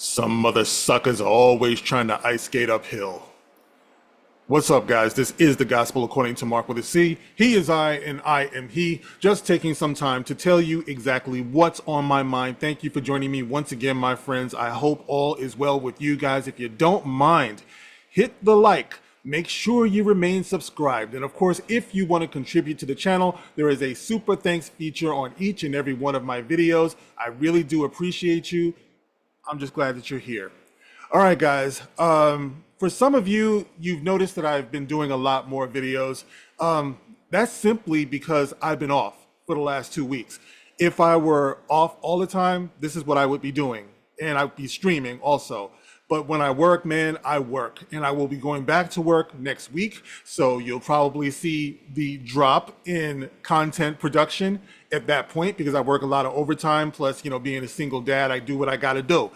Some mother suckers are always trying to ice skate uphill. What's up, guys? This is the Gospel According to Mark with a C. He is I, and I am he. Just taking some time to tell you exactly what's on my mind. Thank you for joining me once again, my friends. I hope all is well with you guys. If you don't mind, hit the like. Make sure you remain subscribed. And of course, if you want to contribute to the channel, there is a super thanks feature on each and every one of my videos. I really do appreciate you. I'm just glad that you're here. All right, guys. For some of you, you've noticed that I've been doing a lot more videos. That's simply because I've been off for the last 2 weeks. If I were off all the time, this is what I would be doing. And I'd be streaming also. But when I work, man, I work. And I will be going back to work next week. So you'll probably see the drop in content production at that point because I work a lot of overtime. Plus, being a single dad, I do what I got to do.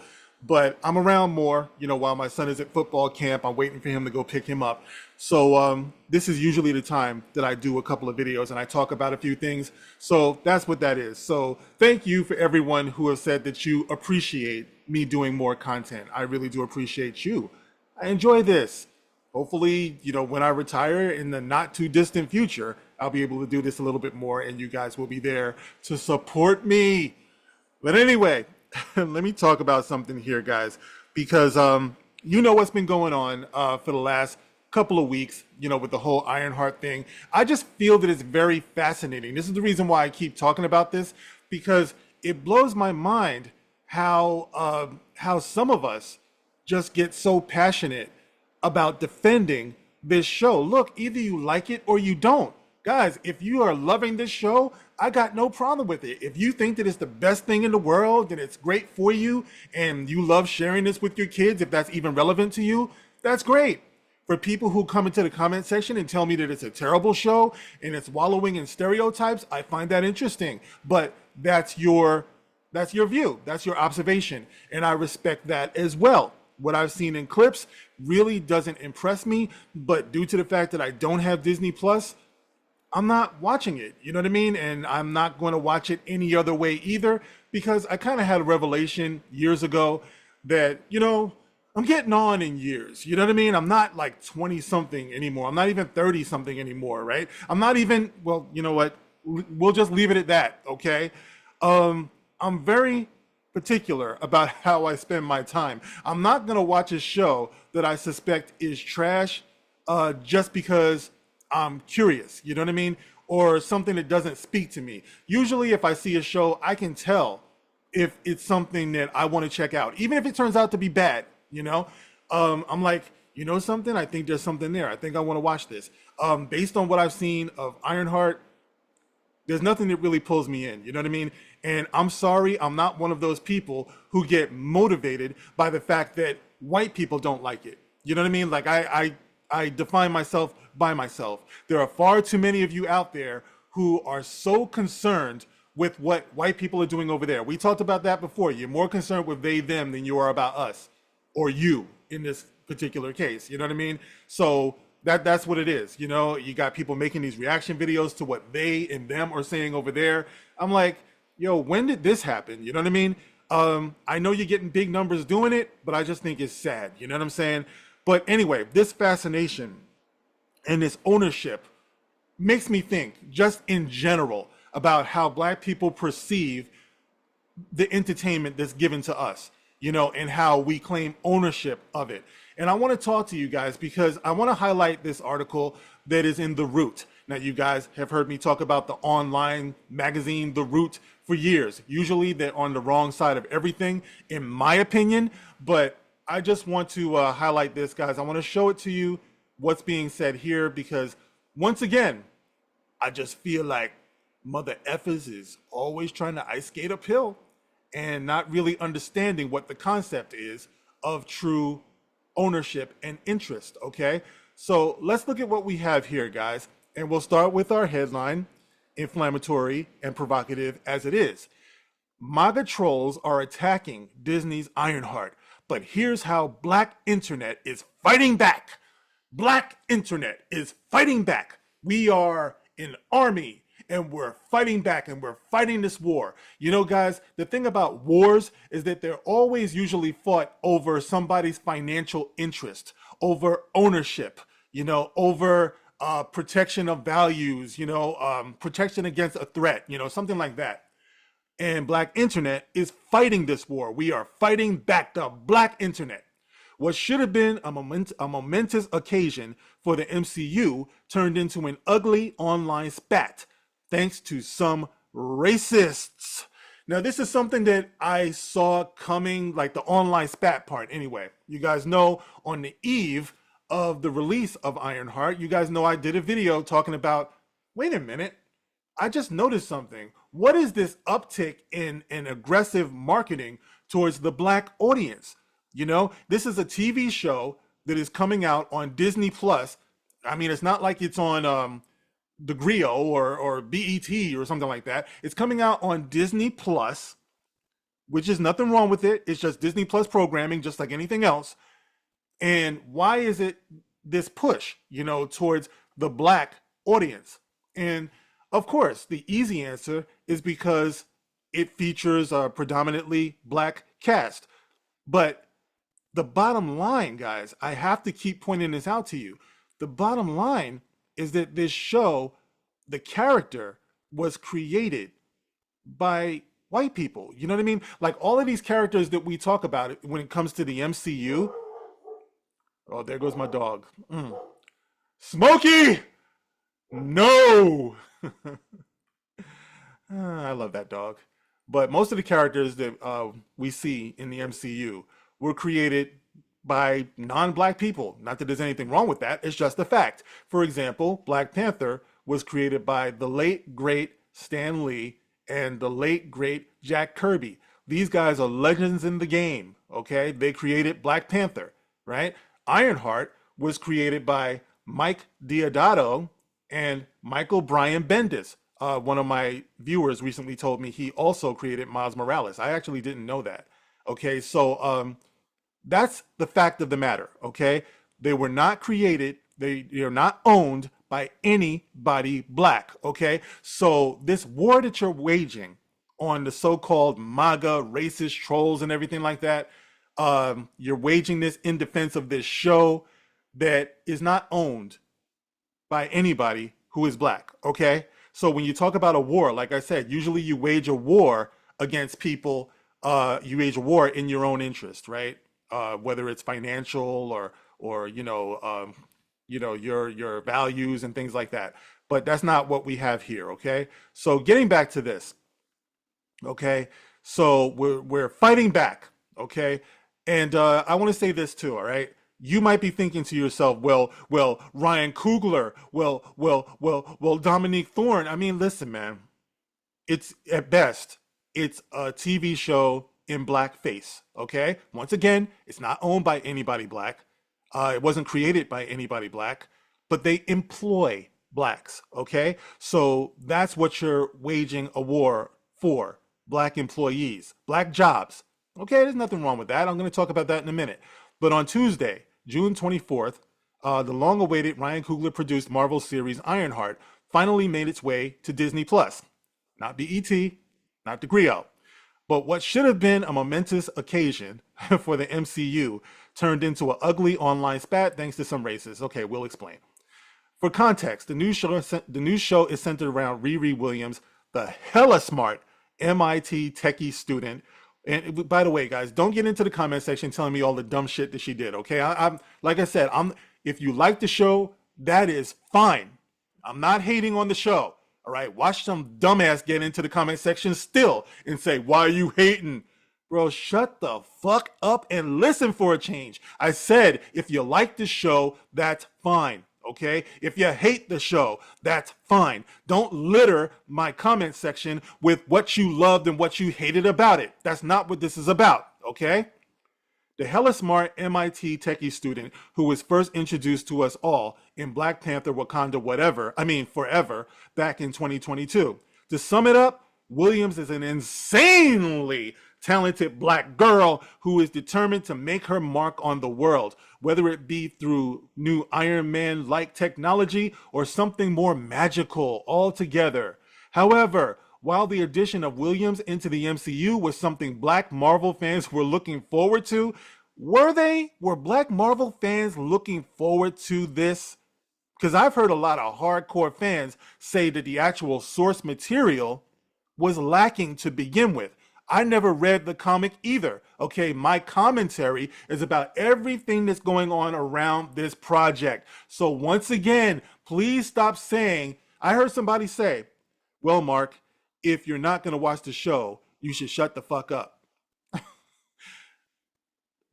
But I'm around more, while my son is at football camp. I'm waiting for him to go pick him up. So this is usually the time that I do a couple of videos and I talk about a few things. So that's what that is. So thank you for everyone who has said that you appreciate me doing more content. I really do appreciate you. I enjoy this. Hopefully, when I retire in the not too distant future, I'll be able to do this a little bit more and you guys will be there to support me. But anyway, let me talk about something here, guys, because what's been going on for the last couple of weeks, with the whole Ironheart thing. I just feel that it's very fascinating. This is the reason why I keep talking about this, because it blows my mind how some of us just get so passionate about defending this show. Look, either you like it or you don't. Guys, if you are loving this show, I got no problem with it. If you think that it's the best thing in the world, that it's great for you, and you love sharing this with your kids, if that's even relevant to you, that's great. For people who come into the comment section and tell me that it's a terrible show and it's wallowing in stereotypes, I find that interesting. But that's your view, that's your observation, and I respect that as well. What I've seen in clips really doesn't impress me, but due to the fact that I don't have Disney Plus, I'm not watching it, you know what I mean? And I'm not going to watch it any other way either, because I kind of had a revelation years ago that, I'm getting on in years, you know what I mean? I'm not like 20 something anymore. I'm not even 30 something anymore, right? I'm not even, well, you know what? We'll just leave it at that, okay? I'm very particular about how I spend my time. I'm not going to watch a show that I suspect is trash just because I'm curious, you know what I mean? Or something that doesn't speak to me. Usually if I see a show, I can tell if it's something that I want to check out, even if it turns out to be bad, I'm like, something, I think there's something there. I think I want to watch this. Based on what I've seen of Ironheart, there's nothing that really pulls me in, you know what I mean? And I'm sorry, I'm not one of those people who get motivated by the fact that white people don't like it. You know what I mean? Like I define myself by myself. There are far too many of you out there who are so concerned with what white people are doing over there. We talked about that before. You're more concerned with they, them than you are about us or you in this particular case. You know what I mean? So that's what it is. You got people making these reaction videos to what they and them are saying over there. I'm like, yo, when did this happen? You know what I mean? I know you're getting big numbers doing it, but I just think it's sad. You know what I'm saying? But anyway, this fascination and this ownership makes me think just in general about how black people perceive the entertainment that's given to us, and how we claim ownership of it. And I want to talk to you guys because I want to highlight this article that is in The Root. Now, you guys have heard me talk about the online magazine, The Root, for years. Usually they're on the wrong side of everything, in my opinion, but I just want to highlight this, guys. I want to show it to you, what's being said here, because once again, I just feel like mother effers is always trying to ice skate uphill and not really understanding what the concept is of true ownership and interest, okay? So let's look at what we have here, guys. And we'll start with our headline, inflammatory and provocative as it is. MAGA trolls are attacking Disney's Ironheart, but here's how Black Internet is fighting back. Black Internet is fighting back. We are an army and we're fighting back and we're fighting this war. You know, guys, the thing about wars is that they're always usually fought over somebody's financial interest, over ownership, over protection of values, protection against a threat, something like that. And Black Internet is fighting this war. We are fighting back the Black Internet. What should have been a momentous occasion for the MCU turned into an ugly online spat, thanks to some racists. Now, this is something that I saw coming, like the online spat part anyway. You guys know on the eve of the release of Ironheart, you guys know I did a video talking about, wait a minute, I just noticed something. What is this uptick in aggressive marketing towards the Black audience? This is a TV show that is coming out on Disney Plus. I mean, it's not like it's on the Grio or BET or something like that. It's coming out on Disney Plus, which is nothing wrong with it. It's just Disney Plus programming, just like anything else. And why is it this push, towards the Black audience? And of course, the easy answer is because it features a predominantly Black cast. But the bottom line, guys, I have to keep pointing this out to you. The bottom line is that this show, the character was created by white people. You know what I mean? Like all of these characters that we talk about when it comes to the MCU. Oh, there goes my dog. Smokey! No! I love that dog. But most of the characters that we see in the MCU were created by non-Black people. Not that there's anything wrong with that. It's just a fact. For example, Black Panther was created by the late, great Stan Lee and the late, great Jack Kirby. These guys are legends in the game, okay? They created Black Panther, right? Ironheart was created by Mike Deodato and Michael Brian Bendis. One of my viewers recently told me he also created Miles Morales. I actually didn't know that. Okay, so that's the fact of the matter, okay? They were not created, they're not owned by anybody Black, okay? So this war that you're waging on the so-called MAGA racist trolls and everything like that, you're waging this in defense of this show that is not owned by anybody who is Black, okay? So when you talk about a war, like I said, usually you wage a war against people, you wage a war in your own interest, right? Whether it's financial or your values and things like that. But that's not what we have here, okay? So getting back to this, okay? So we're fighting back, okay? And I want to say this too, all right? You might be thinking to yourself, well, Ryan Coogler, well, Dominique Thorne. I mean, listen, man, it's at best, it's a TV show in blackface, okay? Once again, it's not owned by anybody Black. It wasn't created by anybody Black, but they employ Blacks, okay? So that's what you're waging a war for, Black employees, Black jobs. Okay, there's nothing wrong with that. I'm going to talk about that in a minute. But on Tuesday, June 24th, the long-awaited Ryan Coogler-produced Marvel series Ironheart finally made its way to Disney Plus. Not BET, not the Grio. But what should have been a momentous occasion for the MCU turned into an ugly online spat thanks to some racists. Okay, we'll explain. For context, the new show is centered around Riri Williams, the hella smart MIT techie student. And by the way, guys, don't get into the comment section telling me all the dumb shit that she did, okay? I'm like I said, if you like the show, that is fine. I'm not hating on the show, all right? Watch some dumbass get into the comment section still and say, why are you hating? Bro, shut the fuck up and listen for a change. I said, if you like the show, that's fine. Okay, if you hate the show, that's fine. Don't litter my comment section with what you loved and what you hated about it. That's not what this is about, okay? The hella smart MIT techie student who was first introduced to us all in Black Panther Wakanda Forever back in 2022. To sum it up, Williams is an insanely talented Black girl who is determined to make her mark on the world, whether it be through new Iron Man-like technology or something more magical altogether. However, while the addition of Williams into the MCU was something Black Marvel fans were looking forward to, were they? Were Black Marvel fans looking forward to this? Because I've heard a lot of hardcore fans say that the actual source material was lacking to begin with. I never read the comic either. Okay, my commentary is about everything that's going on around this project. So once again, please stop saying, I heard somebody say, well, Mark, if you're not going to watch the show, you should shut the fuck up.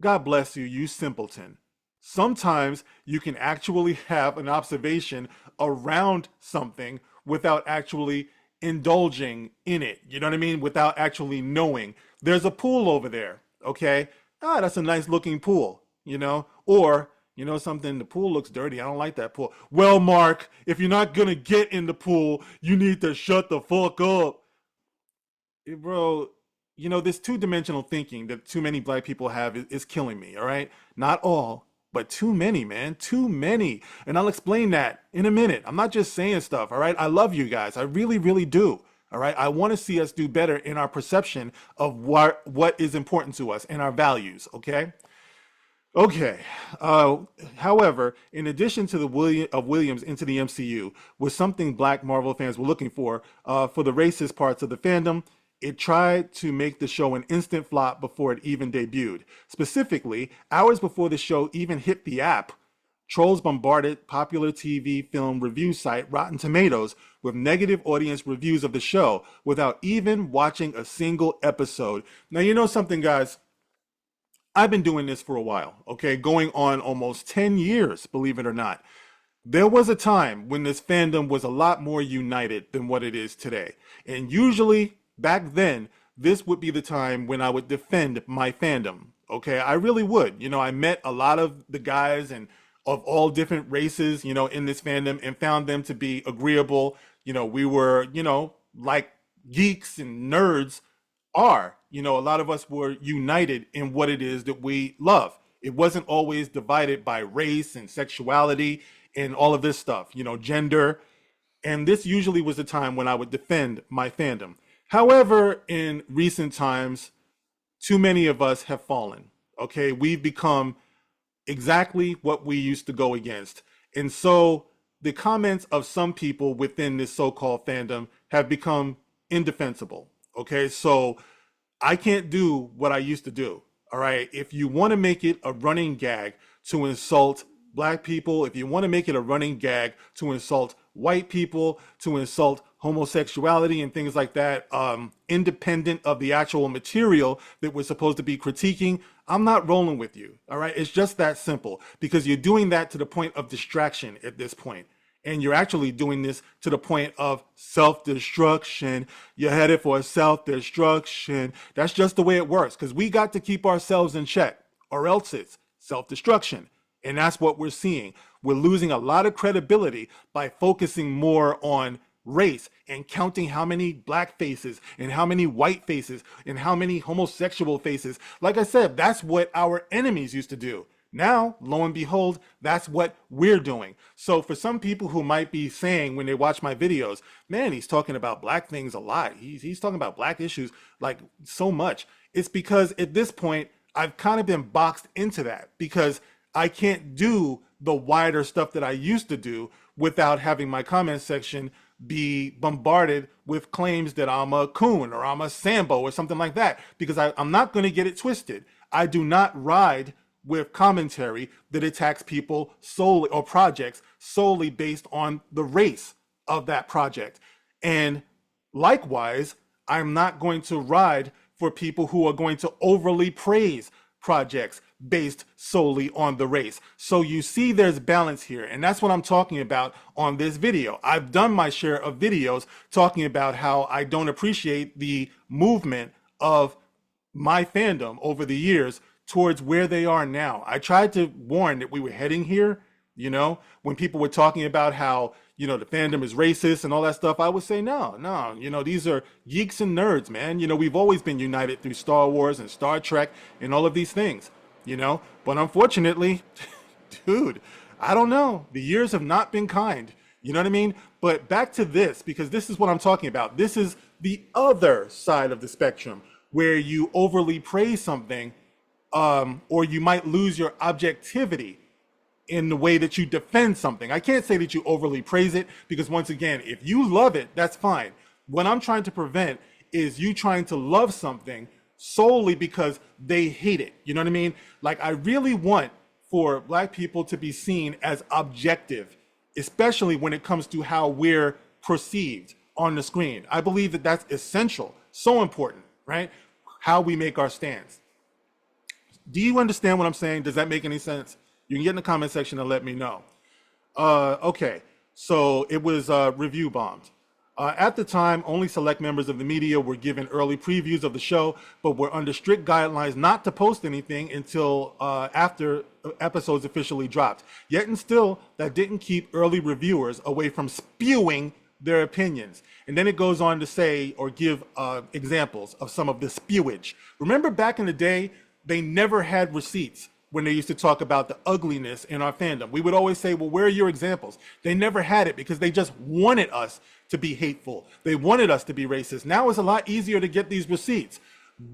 God bless you, you simpleton. Sometimes you can actually have an observation around something without actually indulging in it. You know what I mean? Without actually knowing. There's a pool over there, okay? Ah, that's a nice looking pool, you know? Or, you know something, the pool looks dirty. I don't like that pool. Well, Mark, if you're not gonna get in the pool, you need to shut the fuck up. Bro, you know, this two-dimensional thinking that too many black people have is killing me, all right? Not all, but too many, man. Too many. And I'll explain that in a minute. I'm not just saying stuff, all right? I love you guys. I really, really do. All right. I want to see us do better in our perception of what is important to us and our values. Okay. Okay. Uh, However, in addition to the Williams into the MCU, was something Black Marvel fans were looking for the racist parts of the fandom. It tried to make the show an instant flop before it even debuted. Specifically, hours before the show even hit the app, trolls bombarded popular TV film review site Rotten Tomatoes with negative audience reviews of the show without even watching a single episode. Now, you know something, guys? I've been doing this for a while, okay? Going on almost 10 years, believe it or not. There was a time when this fandom was a lot more united than what it is today. And usually, back then, this would be the time when I would defend my fandom. Okay, I really would. You know, I met a lot of the guys and of all different races, you know, in this fandom and found them to be agreeable. You know, we were, you know, like geeks and nerds are. You know, a lot of us were united in what it is that we love. It wasn't always divided by race and sexuality and all of this stuff, you know, gender. And this usually was the time when I would defend my fandom. However, in recent times, too many of us have fallen. Okay, we've become exactly what we used to go against. And so the comments of some people within this so-called fandom have become indefensible. Okay, so I can't do what I used to do. All right. If you want to make it a running gag to insult black people, if you want to make it a running gag to insult white people, to insult homosexuality and things like that, independent of the actual material that we're supposed to be critiquing, I'm not rolling with you. All right. It's just that simple because you're doing that to the point of distraction at this point. And you're actually doing this to the point of self-destruction. You're headed for self-destruction. That's just the way it works because we got to keep ourselves in check or else it's self-destruction. And that's what we're seeing. We're losing a lot of credibility by focusing more on race and counting how many black faces and how many white faces and how many homosexual faces. Like I said, that's what our enemies used to do. Now, lo and behold, that's what we're doing. So for some people who might be saying when they watch my videos, man, he's talking about black things a lot. He's talking about black issues like so much. It's because at this point, I've kind of been boxed into that because I can't do the wider stuff that I used to do without having my comment section be bombarded with claims that I'm a coon or I'm a Sambo or something like that because I'm not going to get it twisted. I do not ride with commentary that attacks people solely or projects solely based on the race of that project. And likewise, I'm not going to ride for people who are going to overly praise projects based solely on the race. So you see there's balance here. And that's what I'm talking about on this video. I've done my share of videos talking about how I don't appreciate the movement of my fandom over the years towards where they are now. I tried to warn that we were heading here, you know, when people were talking about how, you know, the fandom is racist and all that stuff. I would say, no, you know, these are geeks and nerds, man. You know, we've always been united through Star Wars and Star Trek and all of these things, you know, but unfortunately, dude, I don't know. The years have not been kind. You know what I mean? But back to this, because this is what I'm talking about. This is the other side of the spectrum where you overly praise something, or you might lose your objectivity in the way that you defend something. I can't say that you overly praise it, because once again, if you love it, that's fine. What I'm trying to prevent is you trying to love something solely because they hate it. You know what I mean? Like, I really want for Black people to be seen as objective, especially when it comes to how we're perceived on the screen. I believe that that's essential, so important, right? How we make our stance. Do you understand what I'm saying? Does that make any sense? You can get in the comment section and let me know. Okay, so it was review bombed. At the time, only select members of the media were given early previews of the show, but were under strict guidelines not to post anything until after episodes officially dropped. Yet and still, that didn't keep early reviewers away from spewing their opinions. And then it goes on to say, or give examples of some of the spewage. Remember back in the day, they never had receipts when they used to talk about the ugliness in our fandom. We would always say, well, where are your examples? They never had it because they just wanted us to be hateful. They wanted us to be racist. Now it's a lot easier to get these receipts.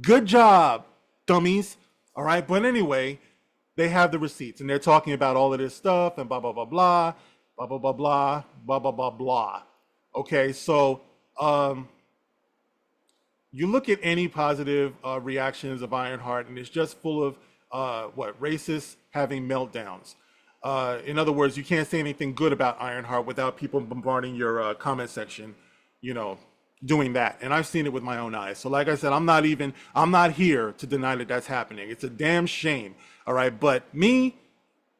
Good job, dummies. All right, but anyway, they have the receipts and they're talking about all of this stuff and blah, blah, blah, blah, blah, blah, blah, blah, blah, blah, blah, blah. Okay, so you look at any positive reactions of Ironheart and it's just full of racists having meltdowns. In other words, you can't say anything good about Ironheart without people bombarding your comment section, you know, doing that. And I've seen it with my own eyes. So like I said, I'm not here to deny that that's happening. It's a damn shame. All right. But me,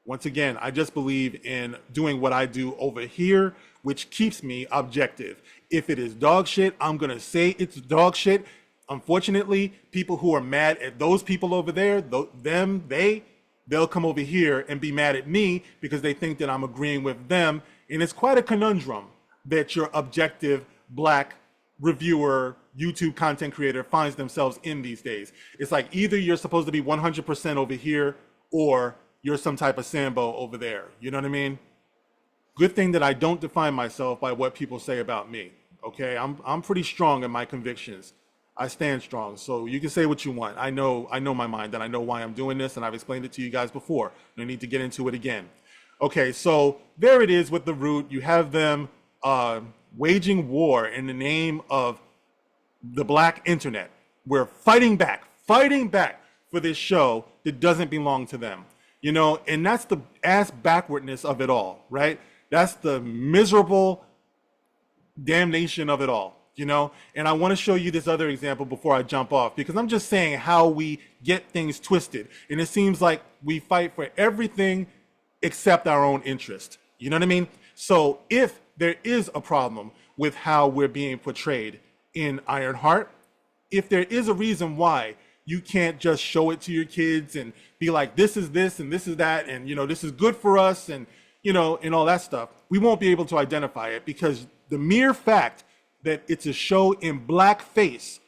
once again, I just believe in doing what I do over here, which keeps me objective. If it is dog shit, I'm going to say it's dog shit. Unfortunately, people who are mad at those people over there, they'll come over here and be mad at me because they think that I'm agreeing with them. And it's quite a conundrum that your objective Black reviewer, YouTube content creator finds themselves in these days. It's like either you're supposed to be 100% over here or you're some type of Sambo over there. You know what I mean? Good thing that I don't define myself by what people say about me. Okay, I'm pretty strong in my convictions. I stand strong, so you can say what you want. I know my mind, and I know why I'm doing this, and I've explained it to you guys before. No need to get into it again. Okay, so there it is with the root. You have them waging war in the name of the Black internet. We're fighting back for this show that doesn't belong to them. You know, and that's the ass backwardness of it all, right? That's the miserable damnation of it all. You know, and I want to show you this other example before I jump off, because I'm just saying how we get things twisted. And it seems like we fight for everything except our own interest. You know what I mean? So if there is a problem with how we're being portrayed in Ironheart, if there is a reason why you can't just show it to your kids and be like, this is this and this is that, and, you know, this is good for us and, you know, and all that stuff, we won't be able to identify it, because the mere fact that it's a show in blackface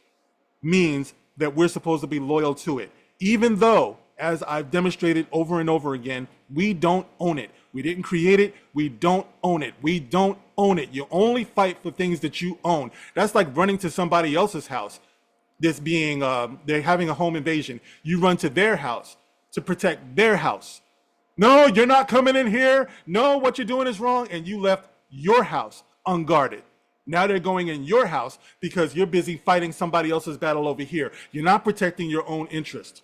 means that we're supposed to be loyal to it, even though, as I've demonstrated over and over again, we don't own it. We didn't create it. We don't own it. We don't own it. You only fight for things that you own. That's like running to somebody else's house. This being, they're having a home invasion. You run to their house to protect their house. No, you're not coming in here. No, what you're doing is wrong. And you left your house unguarded. Now they're going in your house because you're busy fighting somebody else's battle over here. You're not protecting your own interest,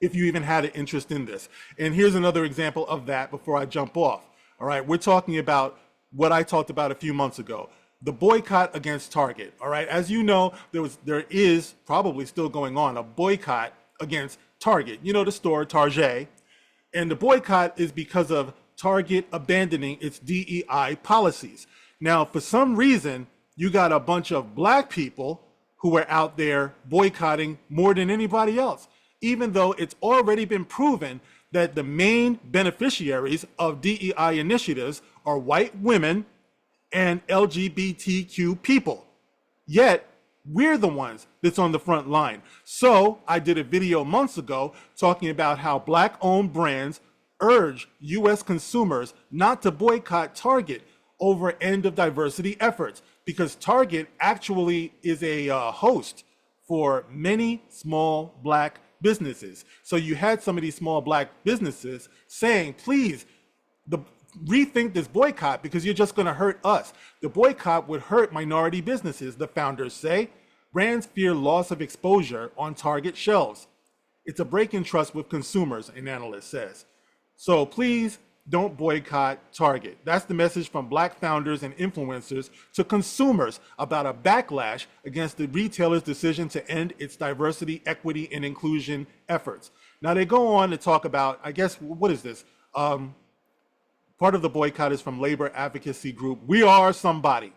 if you even had an interest in this. And here's another example of that before I jump off. All right, we're talking about what I talked about a few months ago, the boycott against Target. All right, as you know, there is probably still going on a boycott against Target, you know, the store Target. And the boycott is because of Target abandoning its DEI policies. Now, for some reason, you got a bunch of Black people who are out there boycotting more than anybody else, even though it's already been proven that the main beneficiaries of DEI initiatives are white women and LGBTQ people. Yet, we're the ones that's on the front line. So I did a video months ago talking about how Black-owned brands urge U.S. consumers not to boycott Target, over end of diversity efforts, because Target actually is a host for many small black businesses. So you had some of these small black businesses saying, please, rethink this boycott because you're just going to hurt us. The boycott would hurt minority businesses, the founders say. Brands fear loss of exposure on Target shelves. It's a break in trust with consumers, an analyst says. So please don't boycott Target. That's the message from black founders and influencers to consumers about a backlash against the retailer's decision to end its diversity, equity, and inclusion efforts. Now they go on to talk about, I guess, what is this? Part of the boycott is from labor advocacy group We Are Somebody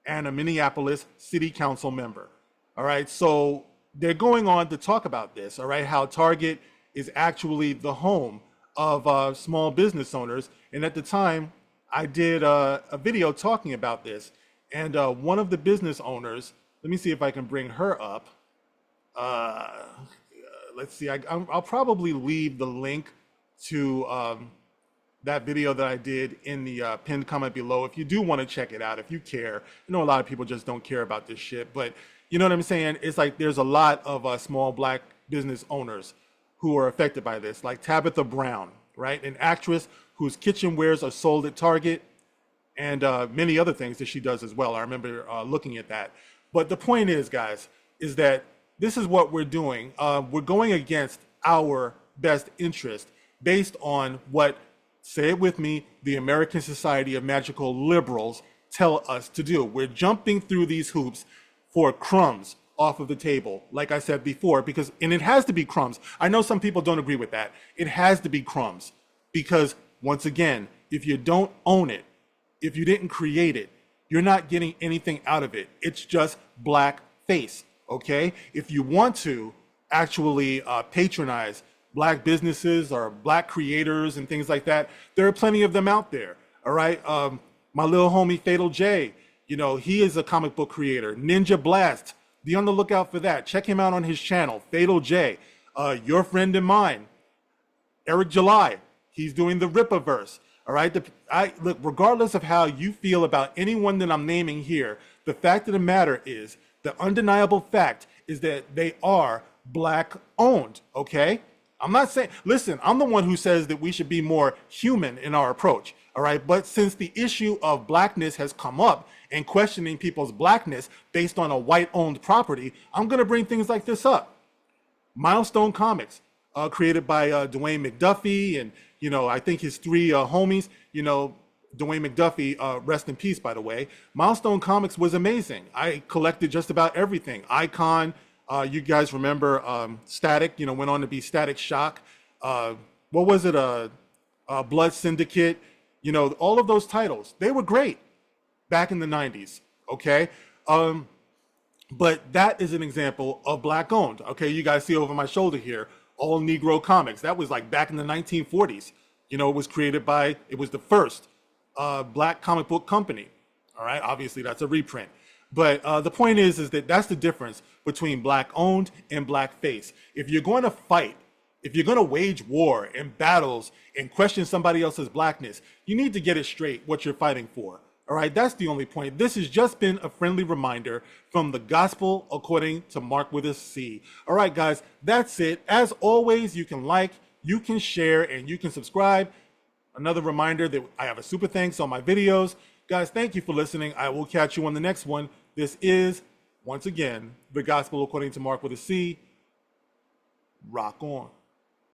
and a Minneapolis city council member. All right, so they're going on to talk about this, all right, how Target is actually the home of small business owners. And at the time, I did a video talking about this. And one of the business owners, let me see if I can bring her up. Let's see, I'll probably leave the link to that video that I did in the pinned comment below. If you do want to check it out, if you care. I know a lot of people just don't care about this shit, but you know what I'm saying? It's like there's a lot of small black business owners who are affected by this, like Tabitha Brown, right? An actress whose kitchenwares are sold at Target, and many other things that she does as well. I remember looking at that. But the point is, guys, is that this is what we're doing. We're going against our best interest based on what, say it with me, the American Society of Magical Liberals tell us to do. We're jumping through these hoops for crumbs off of the table, like I said before, because, and it has to be crumbs. I know some people don't agree with that. It has to be crumbs because, once again, if you don't own it, if you didn't create it, you're not getting anything out of it. It's just black face, okay? If you want to actually patronize black businesses or black creators and things like that, there are plenty of them out there, all right? My little homie Fatal J, you know, he is a comic book creator. Ninja Blast, be on the lookout for that. Check him out on his channel, Fatal J. Your friend and mine, Eric July, he's doing the Rippaverse. All right, look, regardless of how you feel about anyone that I'm naming here, the fact of the matter is, the undeniable fact is that they are black owned, okay? I'm not saying, listen, I'm the one who says that we should be more human in our approach, all right? But since the issue of blackness has come up and questioning people's blackness based on a white-owned property, I'm gonna bring things like this up. Milestone Comics, created by Dwayne McDuffie and, you know, I think his three homies, you know, Dwayne McDuffie, rest in peace, by the way. Milestone Comics was amazing. I collected just about everything. Icon, you guys remember Static, you know, went on to be Static Shock. What was it? Blood Syndicate, you know, all of those titles, they were great back in the 90s, okay? But that is an example of black owned, okay? You guys see over my shoulder here, All Negro Comics. That was like back in the 1940s. You know, it was created by, it was the first black comic book company. All right, obviously that's a reprint. But the point is that that's the difference between black owned and black face. If you're going to fight, if you're going to wage war and battles and question somebody else's blackness, you need to get it straight what you're fighting for. All right, that's the only point. This has just been a friendly reminder from the Gospel According to Mark with a C. All right, guys, that's it. As always, you can like, you can share, and you can subscribe. Another reminder that I have a super thanks on my videos. Guys, thank you for listening. I will catch you on the next one. This is, once again, the Gospel According to Mark with a C. Rock on.